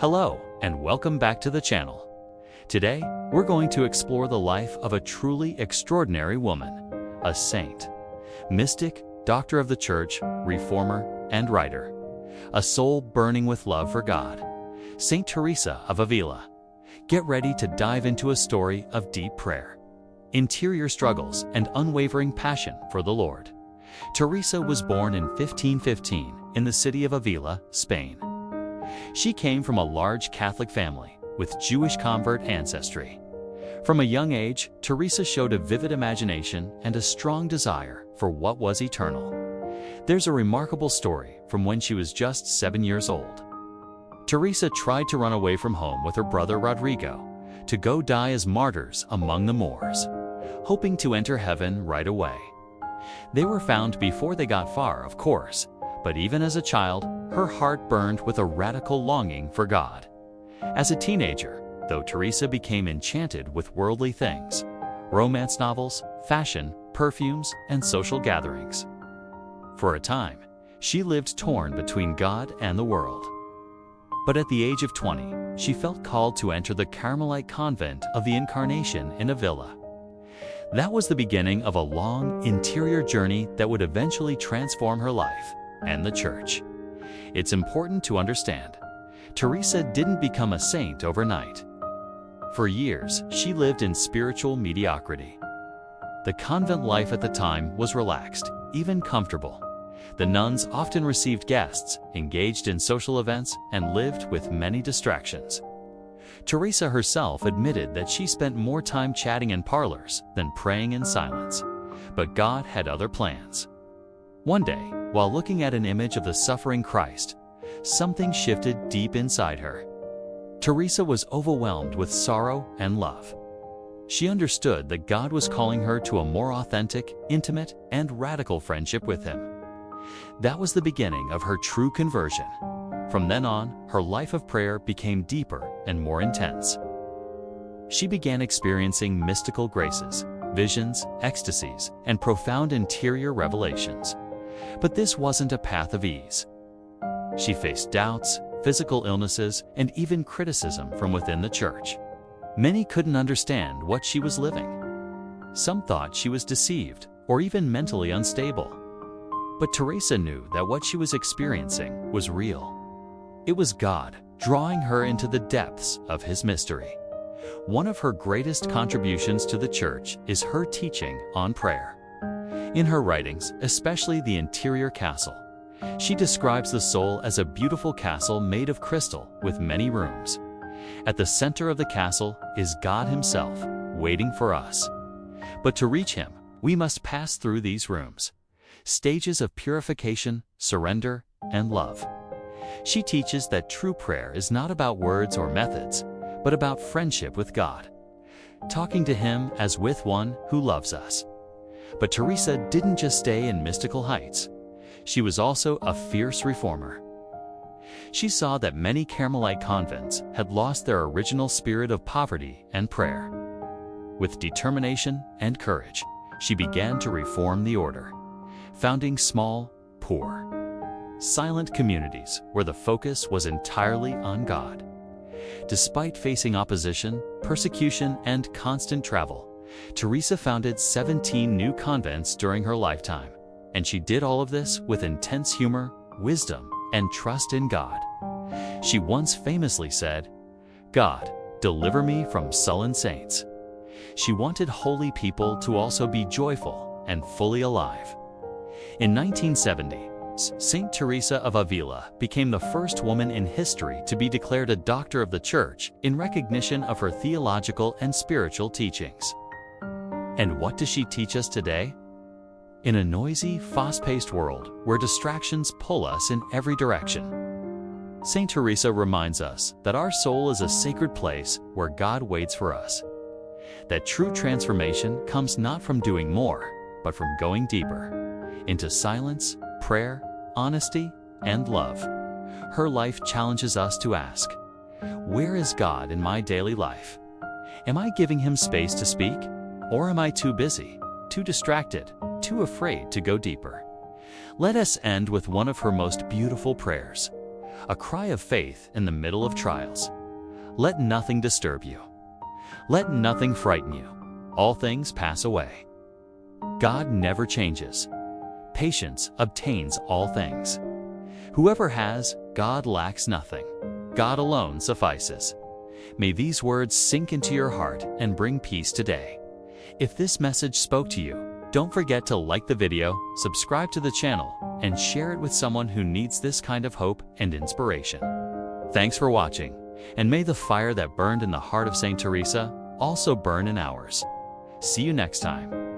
Hello, and welcome back to the channel. Today, we're going to explore the life of a truly extraordinary woman, a saint, mystic, doctor of the church, reformer, and writer, a soul burning with love for God, Saint Teresa of Ávila. Get ready to dive into a story of deep prayer, interior struggles, and unwavering passion for the Lord. Teresa was born in 1515 in the city of Ávila, Spain. She came from a large Catholic family with Jewish convert ancestry. From a young age, Teresa showed a vivid imagination and a strong desire for what was eternal. There's a remarkable story from when she was just 7 years old. Teresa tried to run away from home with her brother Rodrigo to go die as martyrs among the Moors, hoping to enter heaven right away. They were found before they got far, of course, but even as a child, her heart burned with a radical longing for God. As a teenager, though, Teresa became enchanted with worldly things, romance novels, fashion, perfumes, and social gatherings. For a time, she lived torn between God and the world. But at the age of 20, she felt called to enter the Carmelite convent of the Incarnation in Ávila. That was the beginning of a long, interior journey that would eventually transform her life and the church. It's important to understand, Teresa didn't become a saint overnight. For years, she lived in spiritual mediocrity. The convent life at the time was relaxed, even comfortable. The nuns often received guests, engaged in social events, and lived with many distractions. Teresa herself admitted that she spent more time chatting in parlors than praying in silence. But God had other plans. One day, while looking at an image of the suffering Christ, something shifted deep inside her. Teresa was overwhelmed with sorrow and love. She understood that God was calling her to a more authentic, intimate, and radical friendship with Him. That was the beginning of her true conversion. From then on, her life of prayer became deeper and more intense. She began experiencing mystical graces, visions, ecstasies, and profound interior revelations. But this wasn't a path of ease. She faced doubts, physical illnesses, and even criticism from within the church. Many couldn't understand what she was living. Some thought she was deceived or even mentally unstable. But Teresa knew that what she was experiencing was real. It was God drawing her into the depths of His mystery. One of her greatest contributions to the church is her teaching on prayer. In her writings, especially The Interior Castle, she describes the soul as a beautiful castle made of crystal with many rooms. At the center of the castle is God Himself, waiting for us. But to reach Him, we must pass through these rooms, stages of purification, surrender, and love. She teaches that true prayer is not about words or methods, but about friendship with God, talking to Him as with one who loves us. But Teresa didn't just stay in mystical heights. She was also a fierce reformer. She saw that many Carmelite convents had lost their original spirit of poverty and prayer. With determination and courage, she began to reform the order, founding small, poor, silent communities where the focus was entirely on God. Despite facing opposition, persecution, and constant travel, Teresa founded 17 new convents during her lifetime, and she did all of this with intense humor, wisdom, and trust in God. She once famously said, "God, deliver me from sullen saints." She wanted holy people to also be joyful and fully alive. In 1970, Saint Teresa of Ávila became the first woman in history to be declared a doctor of the Church in recognition of her theological and spiritual teachings. And what does she teach us today? In a noisy, fast-paced world where distractions pull us in every direction, Saint Teresa reminds us that our soul is a sacred place where God waits for us. That true transformation comes not from doing more, but from going deeper, into silence, prayer, honesty, and love. Her life challenges us to ask, where is God in my daily life? Am I giving Him space to speak? Or am I too busy, too distracted, too afraid to go deeper? Let us end with one of her most beautiful prayers. a cry of faith in the middle of trials. Let nothing disturb you. Let nothing frighten you. All things pass away. God never changes. Patience obtains all things. Whoever has, God lacks nothing. God alone suffices. May these words sink into your heart and bring peace today. If this message spoke to you, don't forget to like the video, subscribe to the channel, and share it with someone who needs this kind of hope and inspiration. Thanks for watching, and may the fire that burned in the heart of Saint Teresa also burn in ours. See you next time.